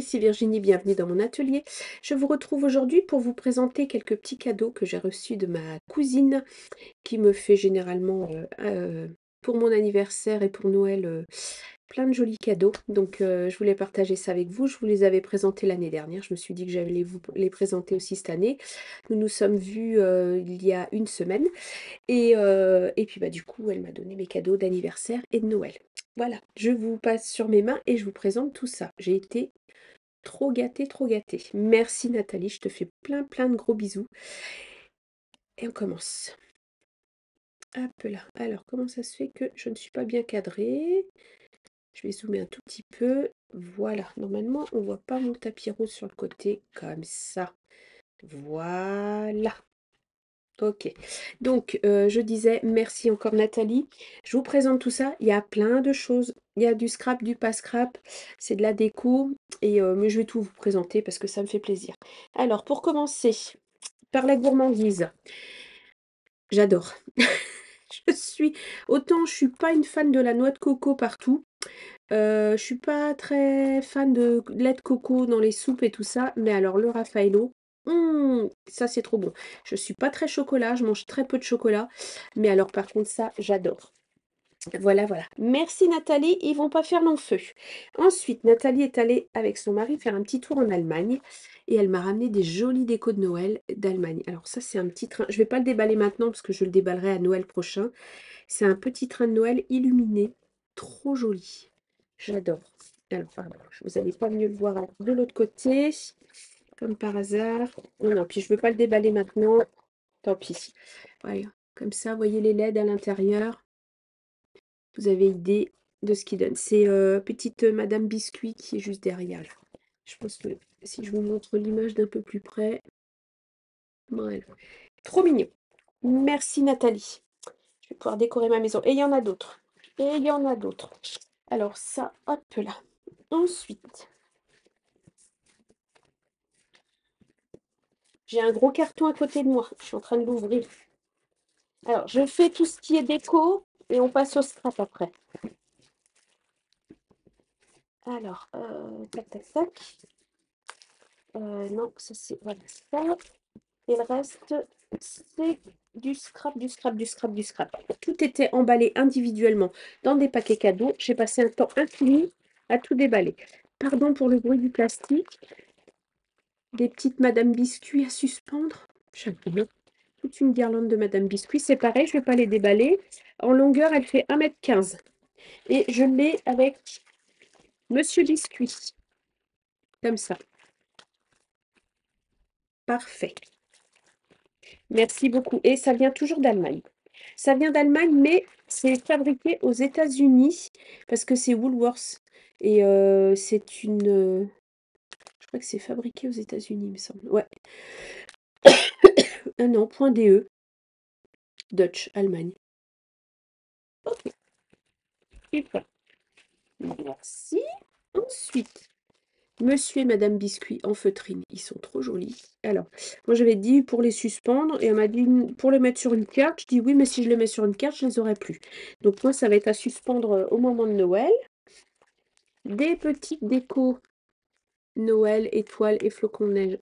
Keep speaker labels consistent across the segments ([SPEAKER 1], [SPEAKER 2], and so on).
[SPEAKER 1] ici Virginie, bienvenue dans mon atelier. Je vous retrouve aujourd'hui pour vous présenter quelques petits cadeaux que j'ai reçus de ma cousine qui me fait généralement pour mon anniversaire et pour Noël plein de jolis cadeaux. Donc je voulais partager ça avec vous. Je vous les avais présentés l'année dernière. Je me suis dit que j'allais vous les présenter aussi cette année. Nous nous sommes vus il y a une semaine et puis bah du coup elle m'a donné mes cadeaux d'anniversaire et de Noël. Voilà, je vous passe sur mes mains et je vous présente tout ça. J'ai été trop gâtée, trop gâtée. Merci Nathalie, je te fais plein plein de gros bisous. Et on commence. Hop là. Alors, comment ça se fait que je ne suis pas bien cadrée? Je vais zoomer un tout petit peu. Voilà, normalement, on voit pas mon tapis rouge sur le côté, comme ça. Voilà. Ok. Donc, je disais, merci encore Nathalie. Je vous présente tout ça. Il y a plein de choses. Il y a du scrap, du pas scrap. C'est de la déco. Mais je vais tout vous présenter parce que ça me fait plaisir. Alors, pour commencer, par la gourmandise. J'adore. Autant je suis pas une fan de la noix de coco partout. Je suis pas très fan de lait de coco dans les soupes et tout ça. Mais alors, le Raffaello, ça c'est trop bon. Je suis pas très chocolat, je mange très peu de chocolat. Mais alors, par contre, ça, j'adore. Voilà, voilà. Merci Nathalie, ils vont pas faire long feu. Ensuite, Nathalie est allée avec son mari faire un petit tour en Allemagne et elle m'a ramené des jolis décos de Noël d'Allemagne. Alors ça, c'est un petit train. Je vais pas le déballer maintenant parce que je le déballerai à Noël prochain. C'est un petit train de Noël illuminé, trop joli. J'adore. Alors, pardon, vous n'allez pas mieux le voir de l'autre côté, comme par hasard. Non, non, puis je veux pas le déballer maintenant. Tant pis. Voilà, comme ça, vous voyez les LED à l'intérieur. Vous avez idée de ce qu'il donne. C'est petite Madame Biscuit qui est juste derrière là. Je pense que si je vous montre l'image d'un peu plus près. Voilà. Trop mignon. Merci Nathalie. Je vais pouvoir décorer ma maison. Et il y en a d'autres. Et il y en a d'autres. Alors ça, hop là. Ensuite, j'ai un gros carton à côté de moi. Je suis en train de l'ouvrir. Alors, je fais tout ce qui est déco et on passe au scrap après. Alors, tac, tac, tac. Non, ça c'est... Voilà, ça. Et le reste, c'est du scrap, du scrap, du scrap, du scrap. Tout était emballé individuellement dans des paquets cadeaux. J'ai passé un temps infini à tout déballer. Pardon pour le bruit du plastique. Des petites Madame Biscuit à suspendre. J'adore. Toute une guirlande de Madame Biscuit. C'est pareil, je ne vais pas les déballer. En longueur, elle fait 1,15 m. Et je l'ai avec Monsieur Biscuit. Comme ça. Parfait. Merci beaucoup. Et ça vient toujours d'Allemagne. Ça vient d'Allemagne, mais c'est fabriqué aux États-Unis parce que c'est Woolworths. Et c'est une... je crois que c'est fabriqué aux États-Unis, il me semble. Ouais. Ah non, .de. Dutch, Allemagne. Ok, super. Merci. Ensuite, Monsieur et Madame Biscuit en feutrine. Ils sont trop jolis. Alors, moi j'avais dit pour les suspendre et elle m'a dit pour les mettre sur une carte. Je dis oui, mais si je les mets sur une carte, je les aurai plus. Donc moi, ça va être à suspendre au moment de Noël. Des petites décos Noël, étoiles et flocons de neige.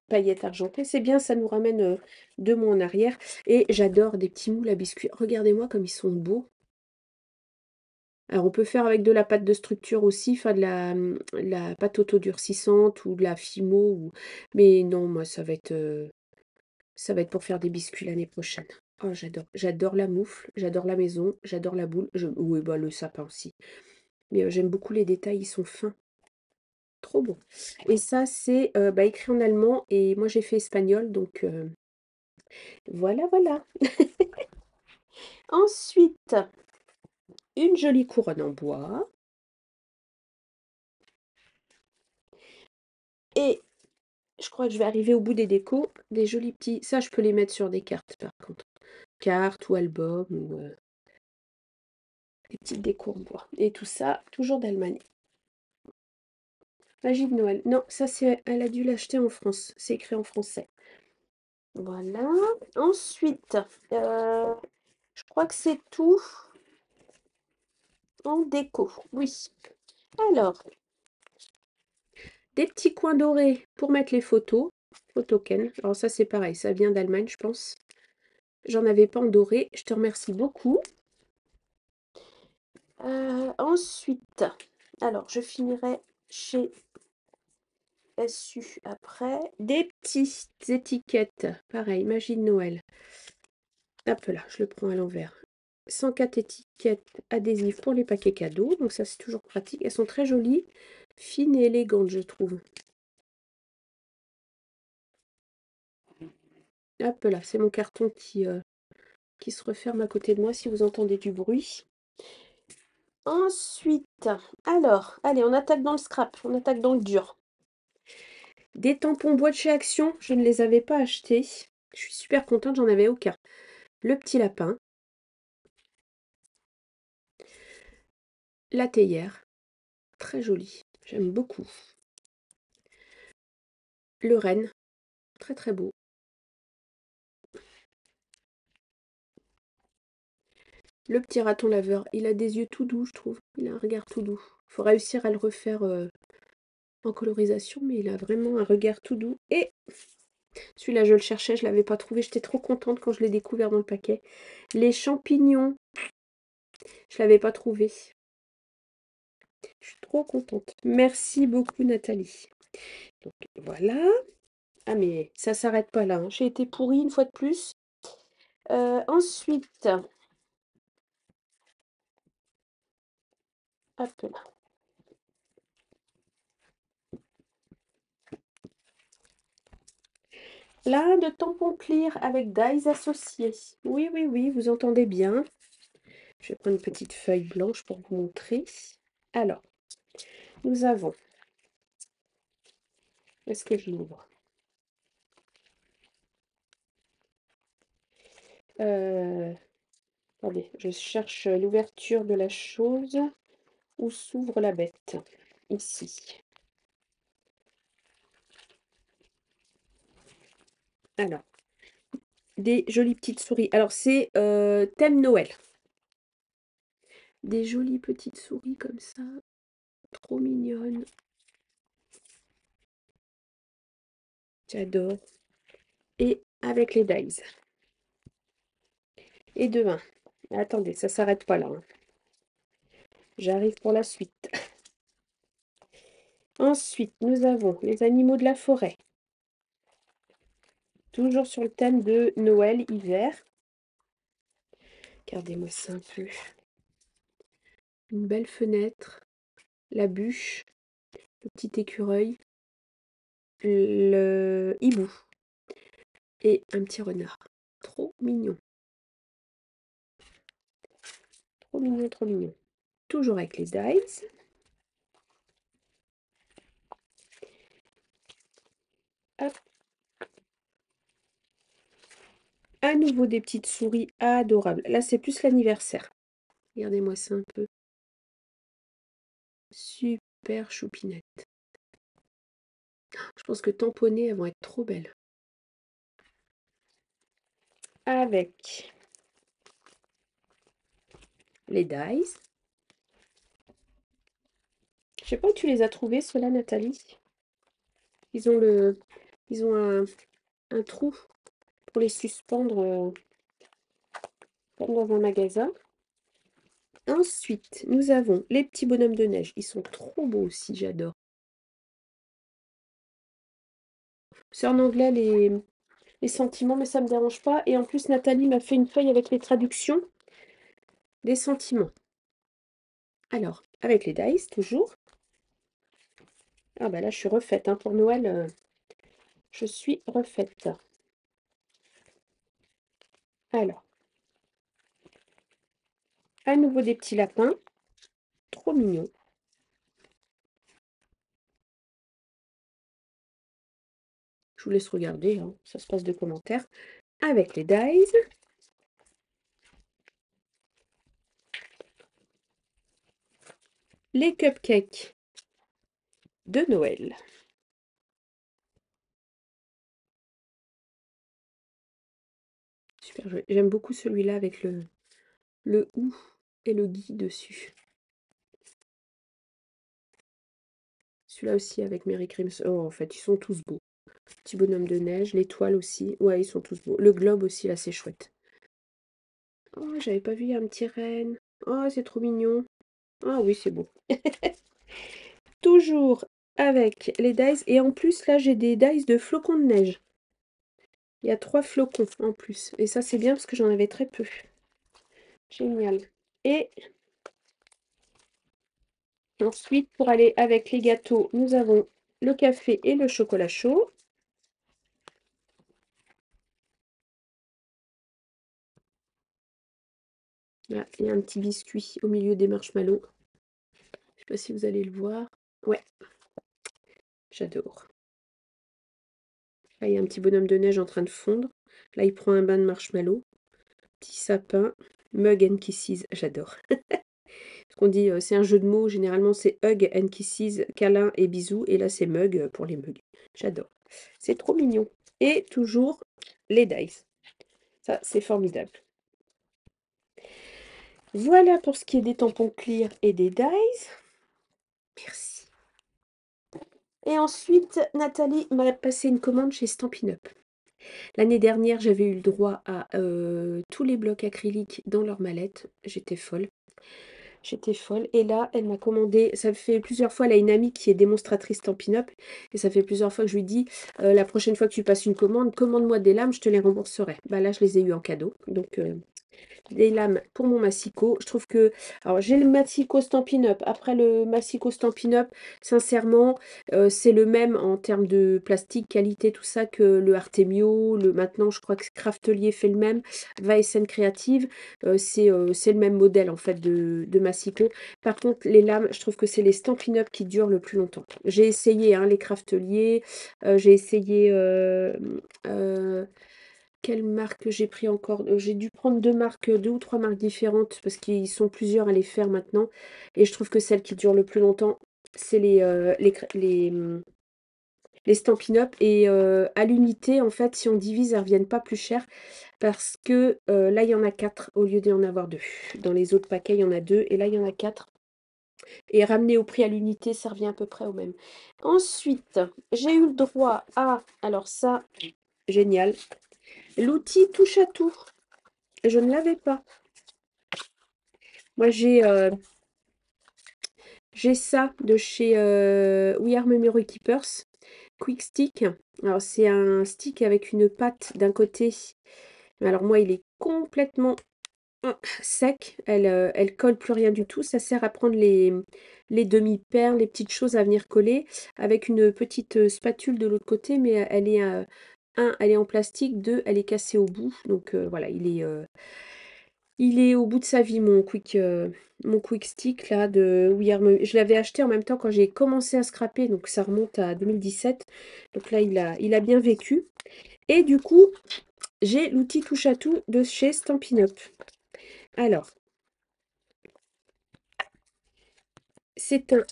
[SPEAKER 1] Paillettes argentées, c'est bien, ça nous ramène 2 mois en arrière. Et j'adore des petits moules à biscuits. Regardez-moi comme ils sont beaux. Alors, on peut faire avec de la pâte de structure aussi, enfin de la pâte autodurcissante ou de la Fimo. Mais non, moi, ça va être pour faire des biscuits l'année prochaine. Oh, j'adore. J'adore la moufle, j'adore la maison, j'adore la boule. Oui, bah, le sapin aussi. Mais j'aime beaucoup les détails, ils sont fins. Trop beau. Et ça, c'est bah, écrit en allemand et moi, j'ai fait espagnol, donc voilà, voilà. Ensuite, une jolie couronne en bois. Et je crois que je vais arriver au bout des décos. Des jolis petits... Ça, je peux les mettre sur des cartes, par contre. Cartes ou albums ou des petites décos en bois. Et tout ça, toujours d'Allemagne. Magie de Noël. Non, ça, c'est... Elle a dû l'acheter en France. C'est écrit en français. Voilà. Ensuite, je crois que c'est tout en déco. Oui. Alors, Des petits coins dorés pour mettre les photos. Photoken. Alors ça c'est pareil, ça vient d'Allemagne je pense. J'en avais pas en doré. Je te remercie beaucoup. Ensuite, alors je finirai chez SU après. Des petites étiquettes. Pareil, magie de Noël. Hop là, je le prends à l'envers. 104 étiquettes adhésives pour les paquets cadeaux. Donc ça, c'est toujours pratique. Elles sont très jolies, fines et élégantes, je trouve. Hop là, c'est mon carton qui se referme à côté de moi si vous entendez du bruit. Ensuite, alors, allez, on attaque dans le scrap, on attaque dans le dur. Des tampons bois de chez Action, je ne les avais pas achetés. Je suis super contente, j'en avais aucun. Le petit lapin. La théière. Très jolie, j'aime beaucoup. Le renne, très très beau. Le petit raton laveur, il a des yeux tout doux, je trouve. Il a un regard tout doux. Faut réussir à le refaire en colorisation, mais il a vraiment un regard tout doux. Et celui-là, je le cherchais, je l'avais pas trouvé. J'étais trop contente quand je l'ai découvert dans le paquet. Les champignons, je l'avais pas trouvé. Je suis trop contente. Merci beaucoup, Nathalie. Donc voilà. Ah, mais ça s'arrête pas là, hein. J'ai été pourrie une fois de plus. Ensuite, hop là. Là, de tampons clear avec dies associés. Oui, oui, oui, vous entendez bien. Je vais prendre une petite feuille blanche pour vous montrer. Alors, nous avons... Est-ce que je l'ouvre? Attendez, je cherche l'ouverture de la chose. Où s'ouvre la bête? Ici. Alors, des jolies petites souris. Alors, c'est thème Noël. Des jolies petites souris comme ça. Trop mignonnes. J'adore. Et avec les dies. Et de 1. Attendez, ça s'arrête pas là, hein. J'arrive pour la suite. Ensuite, nous avons les animaux de la forêt. Toujours sur le thème de Noël, hiver. Regardez-moi ça un peu. Une belle fenêtre. La bûche. Le petit écureuil. Le hibou. Et un petit renard. Trop mignon. Trop mignon, trop mignon. Toujours avec les dies. Hop. À nouveau des petites souris adorables. Là, c'est plus l'anniversaire. Regardez-moi ça un peu. Super choupinette. Je pense que tamponnées, elles vont être trop belles. Avec les dies. Je sais pas où tu les as trouvés, ceux-là, Nathalie. Ils ont un trou pour les suspendre comme dans un magasin. Ensuite, nous avons les petits bonhommes de neige. Ils sont trop beaux aussi, j'adore. C'est en anglais les sentiments, mais ça me dérange pas. Et en plus, Nathalie m'a fait une feuille avec les traductions des sentiments. Alors, avec les dice, toujours. Ah bah là, je suis refaite, hein, pour Noël. Je suis refaite. Alors, à nouveau des petits lapins. Trop mignons. Je vous laisse regarder, hein, ça se passe de commentaires. Avec les dies. Les cupcakes de Noël. Super joli. J'aime beaucoup celui-là avec le ou et le gui dessus. Celui-là aussi avec Merry Christmas. Oh, en fait, ils sont tous beaux. Petit bonhomme de neige, l'étoile aussi. Ouais, ils sont tous beaux. Le globe aussi, là, c'est chouette. Oh, j'avais pas vu un petit renne. Oh, c'est trop mignon. Ah oui, c'est beau. Toujours avec les dice. Et en plus, là, j'ai des dice de flocons de neige. Il y a 3 flocons en plus. Et ça, c'est bien parce que j'en avais très peu. Génial. Et ensuite, pour aller avec les gâteaux, nous avons le café et le chocolat chaud. Là, il y a un petit biscuit au milieu des marshmallows. Je sais pas si vous allez le voir. Ouais, j'adore. Là, il y a un petit bonhomme de neige en train de fondre. Là, il prend un bain de marshmallow. Petit sapin. Mug and kisses. J'adore. Ce qu'on dit, c'est un jeu de mots. Généralement, c'est hug and kisses, câlin et bisous. Et là, c'est mug pour les mugs. J'adore. C'est trop mignon. Et toujours les dice. Ça, c'est formidable. Voilà pour ce qui est des tampons clear et des dice. Merci. Et ensuite, Nathalie m'a passé une commande chez Stampin' Up. L'année dernière, j'avais eu le droit à tous les blocs acryliques dans leur mallette. J'étais folle. J'étais folle. Et là, elle m'a commandé. Ça fait plusieurs fois, elle a une amie qui est démonstratrice Stampin' Up. Et ça fait plusieurs fois que je lui dis la prochaine fois que tu passes une commande, commande-moi des lames, je te les rembourserai. Bah là, je les ai eues en cadeau. Donc, des lames pour mon massicot. Je trouve que... Alors, j'ai le massicot Stampin' Up. Après le massicot Stampin' Up, sincèrement, c'est le même en termes de plastique, qualité, tout ça, que le Artemio. Maintenant, je crois que Craftelier fait le même. Vaesen Creative, c'est le même modèle, en fait, de massicot. Par contre, les lames, je trouve que c'est les Stampin' Up qui durent le plus longtemps. J'ai essayé hein, les Craftelier. J'ai essayé... quelle marque j'ai pris encore? J'ai dû prendre 2 marques, 2 ou 3 marques différentes parce qu'ils sont plusieurs à les faire maintenant et je trouve que celles qui durent le plus longtemps, c'est les Stampin' Up et à l'unité, en fait, si on divise, elles reviennent pas plus cher parce que, là, il y en a 4 au lieu d'y en avoir 2. Dans les autres paquets, il y en a 2 et là, il y en a 4 et ramené au prix à l'unité, ça revient à peu près au même. Ensuite, j'ai eu le droit à alors ça, génial, l'outil touche à tout. Je ne l'avais pas. Moi, j'ai ça de chez We Are Memory Keepers. Quick Stick. Alors, c'est un stick avec une patte d'un côté. Mais alors, moi, il est complètement sec. Elle colle plus rien du tout. Ça sert à prendre les demi-perles, les petites choses à venir coller. Avec une petite spatule de l'autre côté. Mais elle est, elle est en plastique. Deux, elle est cassée au bout. Donc, voilà, il est au bout de sa vie, mon quick stick là de Je l'avais acheté en même temps quand j'ai commencé à scraper, donc ça remonte à 2017. Donc là, il a bien vécu. Et du coup, j'ai l'outil touche à tout de chez Stampin' Up. Alors, c'est un...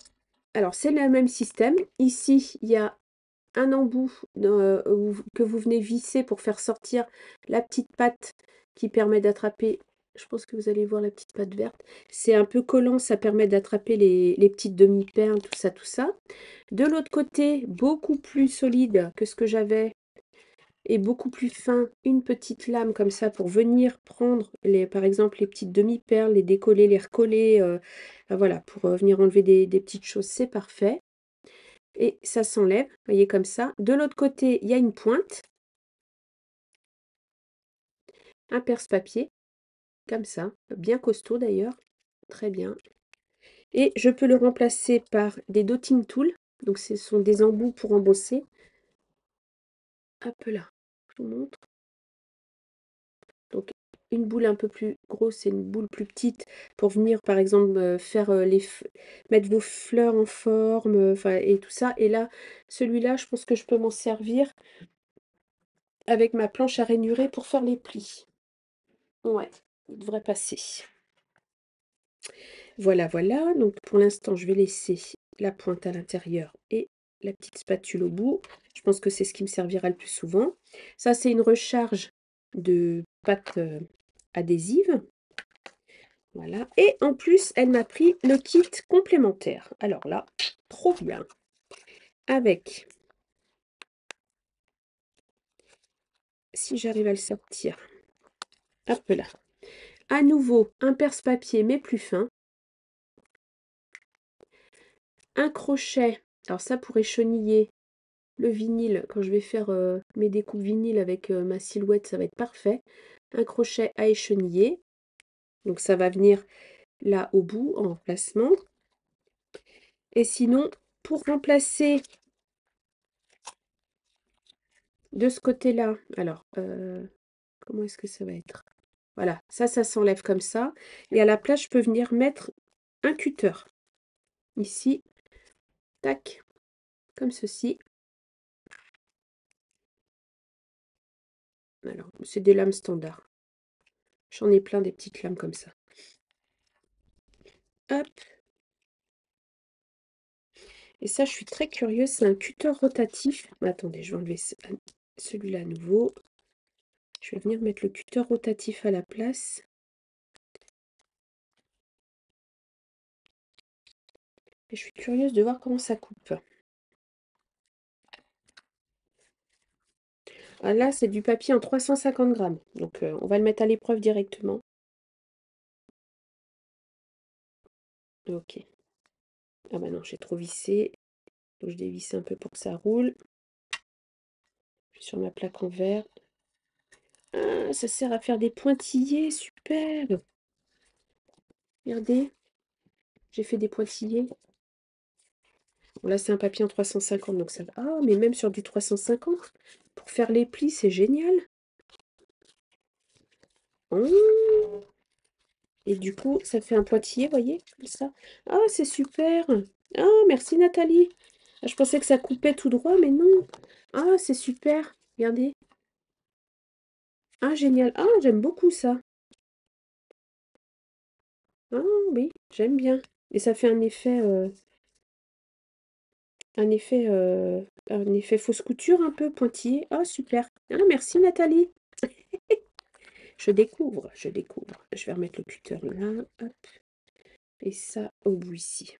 [SPEAKER 1] Alors, c'est le même système. Ici, il y a un embout que vous venez visser pour faire sortir la petite patte qui permet d'attraper. Je pense que vous allez voir la petite patte verte. C'est un peu collant, ça permet d'attraper les petites demi-perles, tout ça, tout ça. De l'autre côté, beaucoup plus solide que ce que j'avais et beaucoup plus fin, une petite lame comme ça pour venir prendre, par exemple, les petites demi-perles, les décoller, les recoller. Voilà, pour venir enlever des petites choses, c'est parfait. Et ça s'enlève, vous voyez comme ça. De l'autre côté, il y a une pointe, un perce-papier, comme ça, bien costaud d'ailleurs, très bien. Et je peux le remplacer par des dotting tools, donc ce sont des embouts pour embosser. Hop là, je vous montre. Donc une boule un peu plus grosse et une boule plus petite pour venir par exemple faire mettre vos fleurs en forme, enfin et tout ça. Et là, celui-là, je pense que je peux m'en servir avec ma planche à rainurer pour faire les plis. Ouais, il devrait passer. Voilà, voilà. Donc pour l'instant, je vais laisser la pointe à l'intérieur et la petite spatule au bout. Je pense que c'est ce qui me servira le plus souvent. Ça, c'est une recharge de pâte adhésive. Voilà. Et en plus, elle m'a pris le kit complémentaire. Alors là, trop bien. avec, si j'arrive à le sortir, hop là, à nouveau un perce-papier mais plus fin, un crochet, alors ça pour écheniller le vinyle, quand je vais faire mes découpes vinyle avec ma silhouette, ça va être parfait. Un crochet à écheniller, donc ça va venir là au bout en remplacement. Et sinon, pour remplacer de ce côté-là, alors comment est-ce que ça va être? Voilà, ça s'enlève comme ça. Et à la place, je peux venir mettre un cutter. Ici, tac, comme ceci. Alors, c'est des lames standards. J'en ai plein des petites lames comme ça. Hop. Et ça, je suis très curieuse. C'est un cutter rotatif. Attendez, je vais enlever celui-là à nouveau. Je vais venir mettre le cutter rotatif à la place. Et je suis curieuse de voir comment ça coupe. Ah, là, c'est du papier en 350 grammes. Donc, on va le mettre à l'épreuve directement. Ok. Ah bah non, j'ai trop vissé. Donc, je dévisse un peu pour que ça roule. Je suis sur ma plaque en verre. Ah, ça sert à faire des pointillés. Super. Regardez. J'ai fait des pointillés. Bon, là, c'est un papier en 350. Donc ça va. Ah, mais même sur du 350. Pour faire les plis, c'est génial. Oh. Et du coup, ça fait un pointillé, voyez, comme ça. Ah, c'est super. Ah, merci Nathalie. Ah, je pensais que ça coupait tout droit, mais non. Ah, c'est super. Regardez. Ah, génial. Ah, j'aime beaucoup ça. Ah oui, j'aime bien. Et ça fait un effet fausse couture un peu pointillé. Ah, super. Ah, merci Nathalie. Je découvre, je découvre. Je vais remettre le cutter là. Hop. Et ça au bout ici.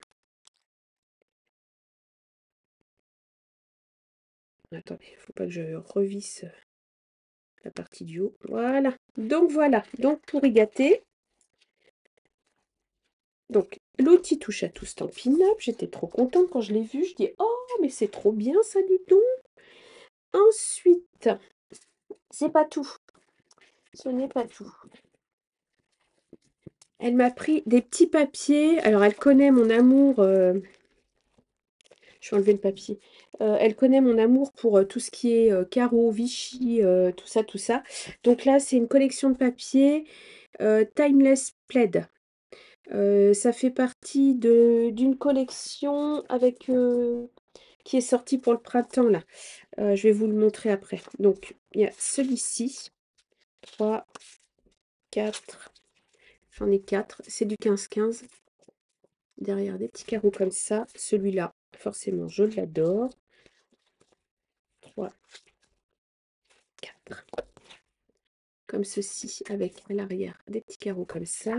[SPEAKER 1] Attendez, il faut pas que je revisse la partie du haut. Voilà. Donc voilà. Donc pour y gâter. Donc l'outil touche à tout Stampin' Up. J'étais trop contente quand je l'ai vu. Je dis oh mais c'est trop bien ça du donc. Ensuite, c'est pas tout. Ce n'est pas tout. Elle m'a pris des petits papiers. Alors elle connaît mon amour. Je vais enlever le papier. Elle connaît mon amour pour tout ce qui est carreaux, Vichy, tout ça, tout ça. Donc là, c'est une collection de papiers Timeless Plaid. Ça fait partie d'une collection avec qui est sortie pour le printemps là. Je vais vous le montrer après. Donc il y a celui-ci, 3, 4, j'en ai 4, c'est du 15-15. Derrière des petits carreaux comme ça. Celui-là, forcément, je l'adore. 3, 4. Comme ceci, avec à l'arrière des petits carreaux comme ça.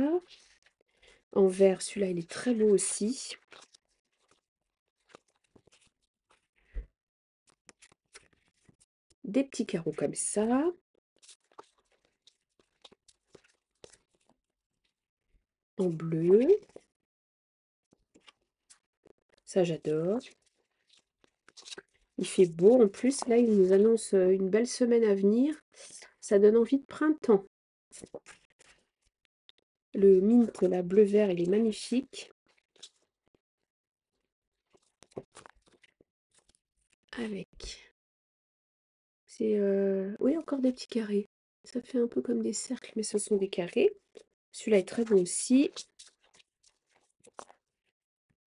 [SPEAKER 1] En vert, celui-là, il est très beau aussi. Des petits carreaux comme ça. En bleu. Ça, j'adore. Il fait beau. En plus, là, il nous annonce une belle semaine à venir. Ça donne envie de printemps. Le mint, la bleu-vert, il est magnifique. Avec. C'est... oui, encore des petits carrés. Ça fait un peu comme des cercles, mais ce sont des carrés. Celui-là est très beau aussi.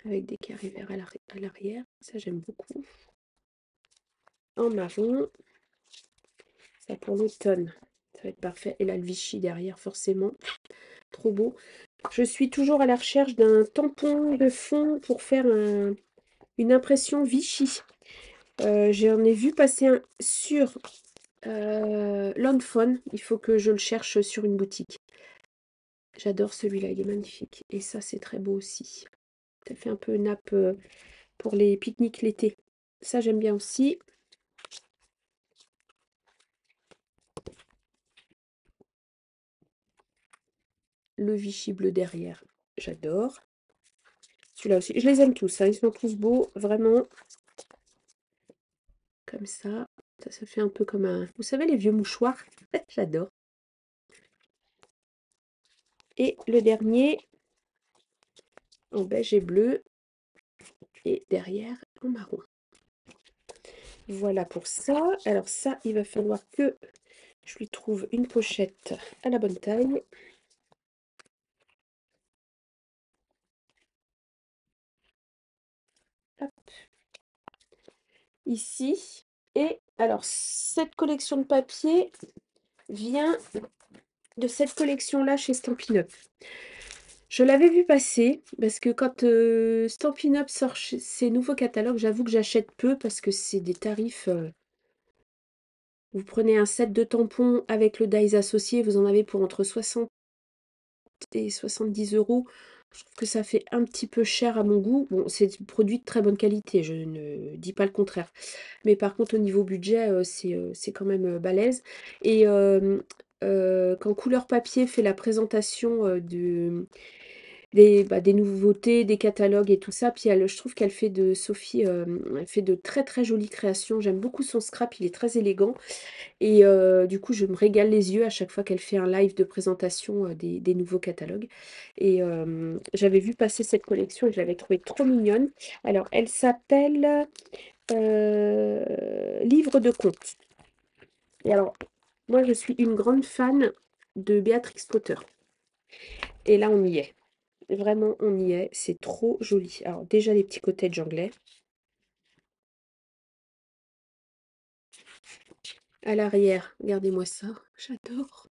[SPEAKER 1] Avec des carrés verts à l'arrière. Ça, j'aime beaucoup. En marron. Ça pour l'automne. Ça va être parfait. Et là, le Vichy derrière, forcément. Trop beau. Je suis toujours à la recherche d'un tampon de fond pour faire une impression Vichy. J'en ai vu passer un sur Landphone. Il faut que je le cherche sur une boutique. J'adore celui-là, il est magnifique. Et ça, c'est très beau aussi. Ça fait un peu nappe pour les pique-niques l'été. Ça, j'aime bien aussi. Le Vichy bleu derrière, j'adore. Celui-là aussi, je les aime tous, hein, ils sont tous beaux, vraiment. Comme ça. Ça fait un peu comme un... Vous savez, les vieux mouchoirs? J'adore. Et le dernier, en beige et bleu. Et derrière, en marron. Voilà pour ça. Alors ça, il va falloir que je lui trouve une pochette à la bonne taille. Hop. Ici. Et alors, cette collection de papier vient de cette collection-là chez Stampin' Up. Je l'avais vu passer parce que quand Stampin' Up sort ses nouveaux catalogues, j'avoue que j'achète peu parce que c'est des tarifs. Vous prenez un set de tampons avec le dies associé, vous en avez pour entre 60 et 70 euros. Je trouve que ça fait un petit peu cher à mon goût. Bon, c'est des produits de très bonne qualité, je ne dis pas le contraire. Mais par contre, au niveau budget, c'est quand même balèze. Et quand Couleur Papier fait la présentation des nouveautés, des catalogues et tout ça, puis je trouve qu'elle fait de Sophie, elle fait de très très jolies créations. J'aime beaucoup son scrap, il est très élégant. Et du coup, je me régale les yeux à chaque fois qu'elle fait un live de présentation des nouveaux catalogues. Et j'avais vu passer cette collection et je l'avais trouvée trop mignonne. Alors, elle s'appelle Livre de contes. Et alors, moi, je suis une grande fan de Béatrix Potter. Et là, on y est. Vraiment, on y est. C'est trop joli. Alors, déjà, les petits cottages anglais. À l'arrière, regardez-moi ça. J'adore.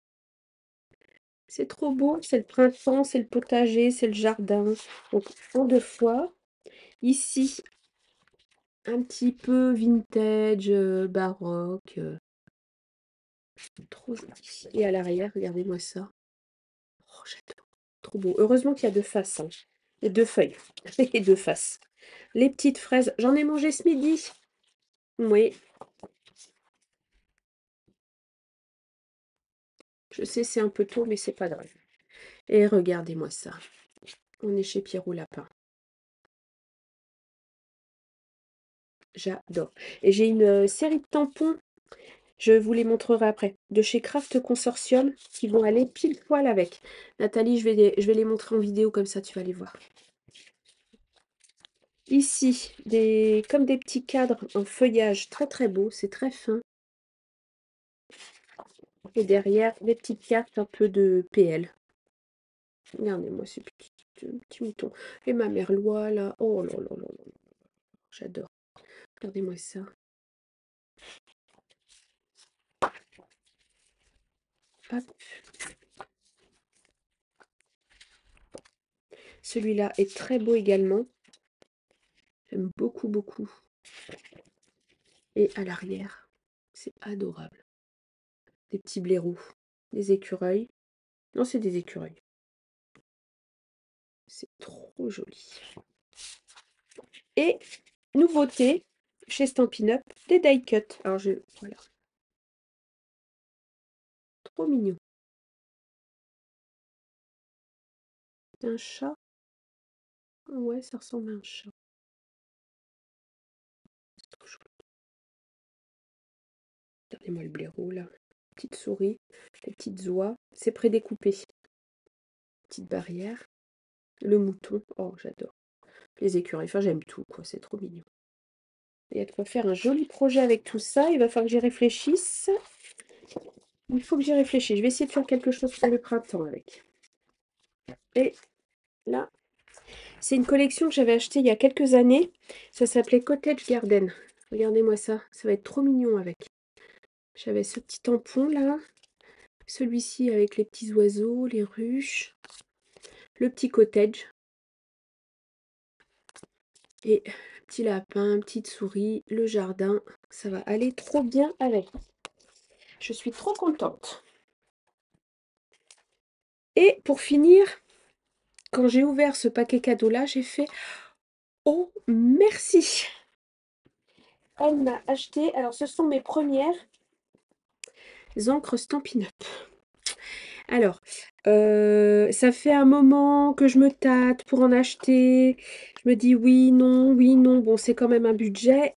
[SPEAKER 1] C'est trop beau, c'est le printemps, c'est le potager, c'est le jardin. Donc en deux fois. Ici, un petit peu vintage, baroque. Trop joli. Et à l'arrière, regardez-moi ça. Oh, j'adore. Trop beau. Heureusement qu'il y a deux faces, hein. Et deux feuilles. Et deux faces. Les petites fraises. J'en ai mangé ce midi. Oui, je sais, c'est un peu tôt, mais c'est pas grave. Et regardez-moi ça. On est chez Pierrot Lapin. J'adore. Et j'ai une série de tampons, je vous les montrerai après, de chez Craft Consortium, qui vont aller pile poil avec. Nathalie, je vais les montrer en vidéo, comme ça tu vas les voir. Ici, comme des petits cadres en feuillage très très beau, c'est très fin. Et derrière, des petites cartes un peu de PL. Regardez-moi ces petits moutons. Et ma merloie là, oh là là là là, j'adore. Regardez-moi ça. Hop. Celui-là est très beau également. J'aime beaucoup, beaucoup. Et à l'arrière, c'est adorable. Des petits blaireaux, des écureuils. Non, c'est des écureuils. C'est trop joli. Et nouveauté chez Stampin' Up, des die cut. Alors voilà, trop mignon. C'est un chat. Ouais, ça ressemble à un chat. C'est trop joli. Regardez-moi le blaireau là. Petite souris, des petites oies. C'est prédécoupé. Petite barrière. Le mouton. Oh, j'adore. Les écureuils. Enfin, j'aime tout, quoi. C'est trop mignon. Il y a de quoi faire un joli projet avec tout ça. Il va falloir que j'y réfléchisse. Il faut que j'y réfléchisse. Je vais essayer de faire quelque chose pour le printemps avec. Et là, c'est une collection que j'avais achetée il y a quelques années. Ça s'appelait Cottage Garden. Regardez-moi ça. Ça va être trop mignon avec. J'avais ce petit tampon là. Celui-ci avec les petits oiseaux, les ruches. Le petit cottage. Et petit lapin, petite souris, le jardin. Ça va aller trop bien avec. Je suis trop contente. Et pour finir, quand j'ai ouvert ce paquet cadeau là, j'ai fait: oh merci! elle m'a acheté, alors ce sont mes premières encres Stampin' Up. Alors, ça fait un moment que je me tâte pour en acheter. Je me dis oui, non, oui, non. Bon, c'est quand même un budget.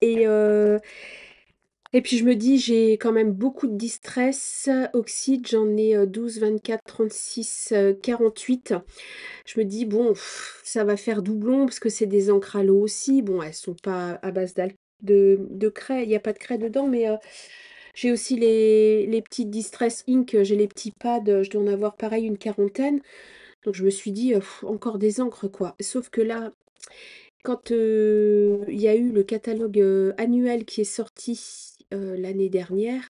[SPEAKER 1] Et puis je me dis, j'ai quand même beaucoup de distress. Oxyde, j'en ai 12, 24, 36, 48. Je me dis, bon, ça va faire doublon parce que c'est des encres à l'eau aussi. Bon, elles sont pas à base de craie. Il n'y a pas de craie dedans, mais j'ai aussi les petites Distress Ink, j'ai les petits pads, je dois en avoir pareil une quarantaine. Donc je me suis dit, encore des encres quoi. Sauf que là, quand il y a eu le catalogue annuel qui est sorti l'année dernière,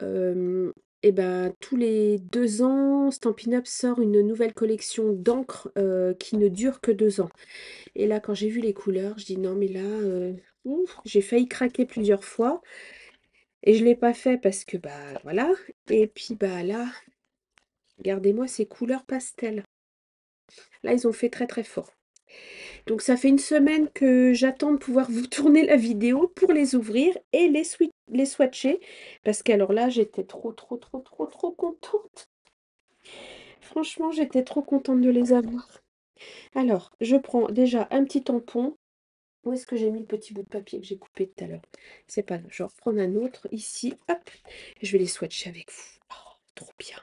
[SPEAKER 1] et ben tous les 2 ans, Stampin' Up sort une nouvelle collection d'encre qui ne dure que 2 ans. Et là, quand j'ai vu les couleurs, je dis non mais là, ouf, j'ai failli craquer plusieurs fois. Et je l'ai pas fait parce que bah voilà. Et puis bah là, regardez-moi ces couleurs pastel. Là, ils ont fait très très fort. Donc ça fait une semaine que j'attends de pouvoir vous tourner la vidéo pour les ouvrir et les swatcher. Parce qu'alors là, j'étais trop contente. Franchement, j'étais trop contente de les avoir. Alors, je prends déjà un petit tampon. Où est-ce que j'ai mis le petit bout de papier que j'ai coupé tout à l'heure? C'est pas grave, je vais en reprendre un autre ici. Hop, je vais les swatcher avec vous. Oh, trop bien.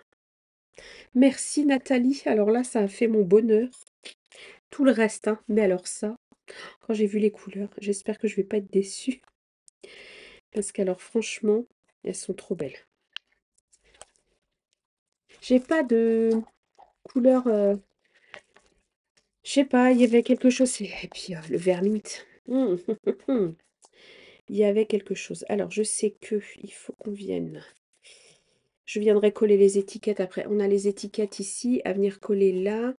[SPEAKER 1] Merci Nathalie. Alors là, ça a fait mon bonheur. Tout le reste, hein. Mais alors ça, quand j'ai vu les couleurs, j'espère que je vais pas être déçue. Parce qu'alors franchement, elles sont trop belles. J'ai pas de couleur. Je sais pas, il y avait quelque chose. Et puis le vermint. Il y avait quelque chose. Alors je sais que il faut qu'on vienne. Je viendrai coller les étiquettes après. On a les étiquettes ici à venir coller là.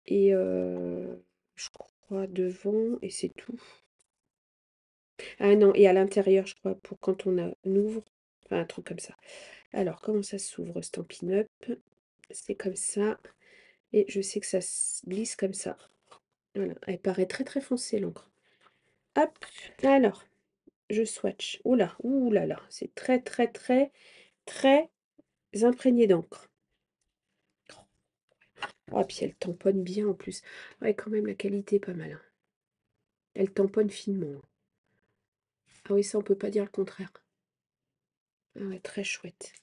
[SPEAKER 1] Et je crois devant. Et c'est tout. Ah non, et à l'intérieur, je crois, pour quand on ouvre. Enfin, un truc comme ça. Alors, comment ça s'ouvre, Stampin' Up? C'est comme ça. Et je sais que ça se glisse comme ça. Voilà. Elle paraît très très foncée, l'encre. Hop. Alors, je swatch. Ouh là là. C'est très très très très imprégné d'encre. Oh, puis elle tamponne bien en plus. Ouais, quand même, la qualité est pas mal, hein. Elle tamponne finement. Ah oui, ça, on peut pas dire le contraire. Ah ouais, très chouette.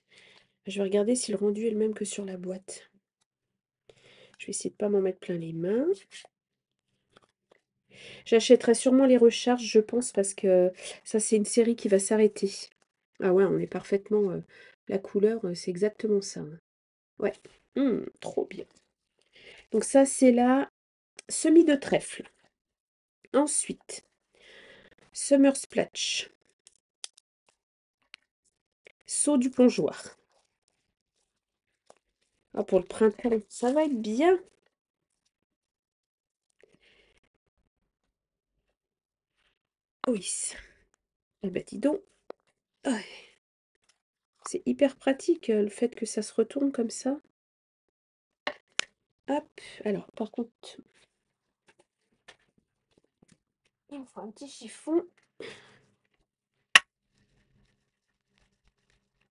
[SPEAKER 1] Je vais regarder si le rendu est le même que sur la boîte. Je vais essayer de pas m'en mettre plein les mains. J'achèterai sûrement les recharges, je pense, parce que ça, c'est une série qui va s'arrêter. Ah ouais, on est parfaitement... la couleur, c'est exactement ça, hein. Ouais. Trop bien. Donc ça, c'est la semis de trèfle. Ensuite, Summer Splash. Saut du plongeoir. Ah, pour le printemps, ça va être bien. Oui. Eh ben, dis donc. Ah, c'est hyper pratique, le fait que ça se retourne comme ça. Hop. Alors, par contre, il me faut un petit chiffon.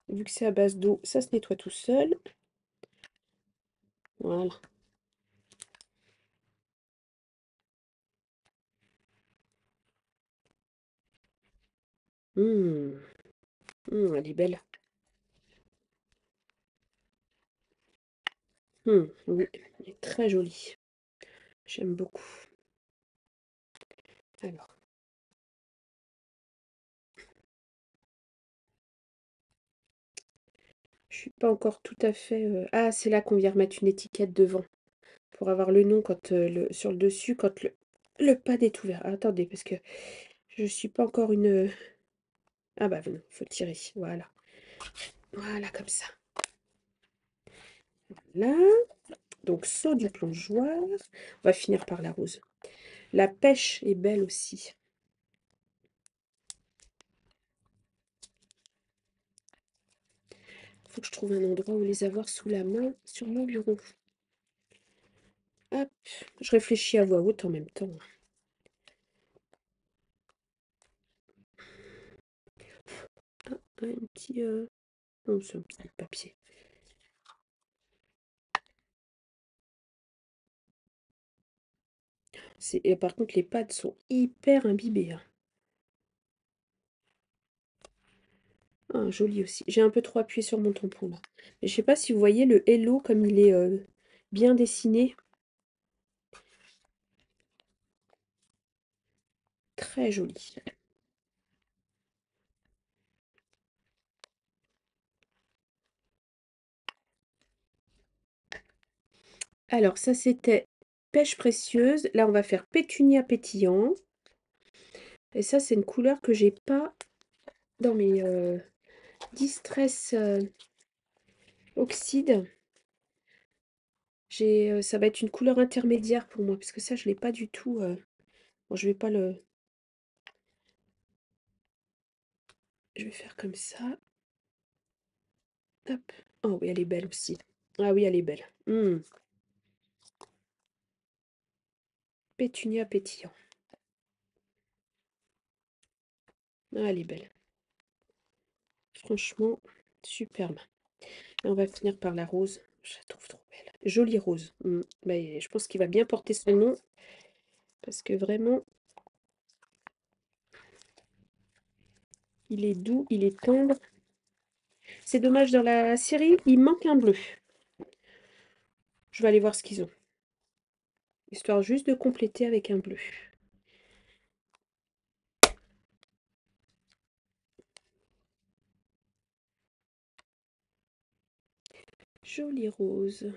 [SPEAKER 1] Vu que c'est à base d'eau, ça se nettoie tout seul. Voilà. Mmh. Elle est belle. Oui, elle est très jolie. J'aime beaucoup. Alors, je suis pas encore tout à fait... Ah, c'est là qu'on vient remettre une étiquette devant. Pour avoir le nom quand, sur le dessus, quand le pad est ouvert. Ah, attendez, parce que je suis pas encore une... Ah bah non, faut tirer. Voilà. Voilà, comme ça. Là. Donc, saut du plongeoir. On va finir par la rose. La pêche est belle aussi. Faut que je trouve un endroit où les avoir sous la main sur mon bureau. Hop, je réfléchis à voix haute en même temps. un petit... Non, c'est un petit papier. Et par contre, les pattes sont hyper imbibées, hein. Ah, joli aussi. J'ai un peu trop appuyé sur mon tampon là. Mais je sais pas si vous voyez le hello comme il est bien dessiné. Très joli. Alors ça c'était pêche précieuse. Là on va faire pétunia pétillant. Et ça c'est une couleur que j'ai pas dans mes Distress Oxyde. Ça va être une couleur intermédiaire pour moi, parce que ça je l'ai pas du tout. Bon, je vais pas le. Je vais faire comme ça. Hop. Oh oui, elle est belle aussi. Ah oui, elle est belle. Pétunia pétillant. Ah, elle est belle. Franchement, superbe. Et on va finir par la rose. Je la trouve trop belle. Jolie rose. Bah, je pense qu'il va bien porter son nom. Parce que vraiment, il est doux, il est tendre. C'est dommage, dans la série, il manque un bleu. Je vais aller voir ce qu'ils ont. Histoire juste de compléter avec un bleu. Jolie rose.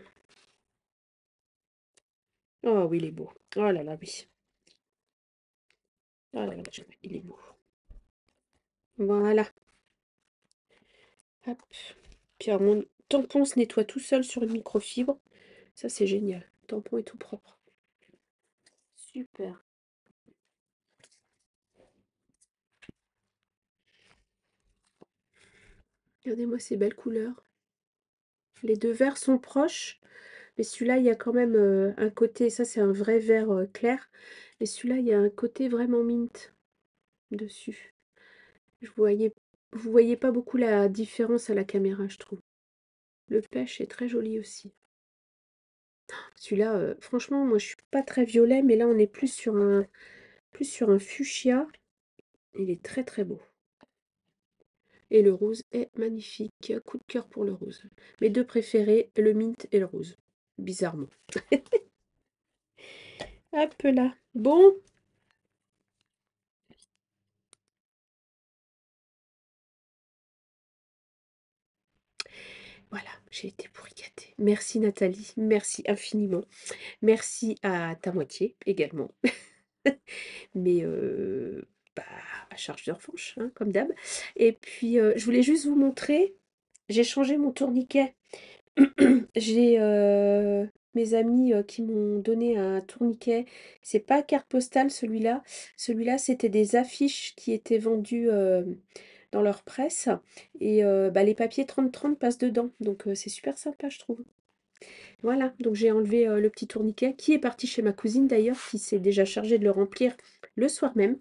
[SPEAKER 1] Oh oui, il est beau. Oh là là, oui. Oh là là, il est beau. Voilà. Hop. Puis alors, mon tampon se nettoie tout seul sur une microfibre. Ça, c'est génial. Le tampon est tout propre. Super. Regardez-moi ces belles couleurs. Les deux verts sont proches, mais celui-là, il y a quand même un côté, ça c'est un vrai vert clair, et celui-là, il y a un côté vraiment mint dessus. Vous voyez pas beaucoup la différence à la caméra, je trouve. Le pêche est très joli aussi. Celui-là, franchement, moi je suis pas très violet, mais là on est plus sur un fuchsia. Il est très très beau. Et le rose est magnifique. Coup de cœur pour le rose. Mes deux préférés, le mint et le rose. Bizarrement. Hop là. Bon, voilà, j'ai été pourri gâtée. Merci Nathalie, merci infiniment. Merci à ta moitié également. Mais bah, à charge de revanche, hein, comme d'hab. Et puis, je voulais juste vous montrer, j'ai changé mon tourniquet. J'ai mes amis qui m'ont donné un tourniquet. C'est pas carte postale celui-là. Celui-là, c'était des affiches qui étaient vendues dans leur presse. Et bah, les papiers 30-30 passent dedans. Donc c'est super sympa, je trouve. Voilà, donc j'ai enlevé le petit tourniquet qui est parti chez ma cousine d'ailleurs, qui s'est déjà chargée de le remplir le soir même.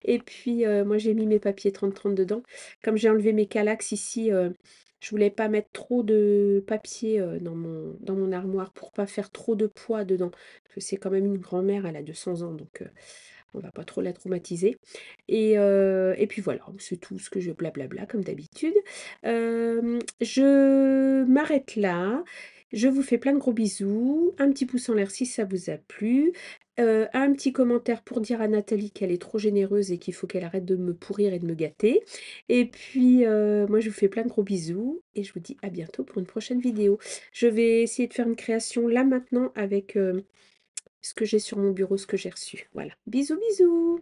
[SPEAKER 1] Et puis moi j'ai mis mes papiers 30-30 dedans. Comme j'ai enlevé mes calax ici, je voulais pas mettre trop de papier dans mon armoire pour pas faire trop de poids dedans. Parce que c'est quand même une grand-mère, elle a 200 ans, donc on va pas trop la traumatiser. Et puis voilà, c'est tout ce que je blablabla comme d'habitude. Je m'arrête là. Je vous fais plein de gros bisous. Un petit pouce en l'air si ça vous a plu. Un petit commentaire pour dire à Nathalie qu'elle est trop généreuse et qu'il faut qu'elle arrête de me pourrir et de me gâter. Et puis, moi, je vous fais plein de gros bisous et je vous dis à bientôt pour une prochaine vidéo. Je vais essayer de faire une création là maintenant avec ce que j'ai sur mon bureau, ce que j'ai reçu. Voilà. Bisous, bisous!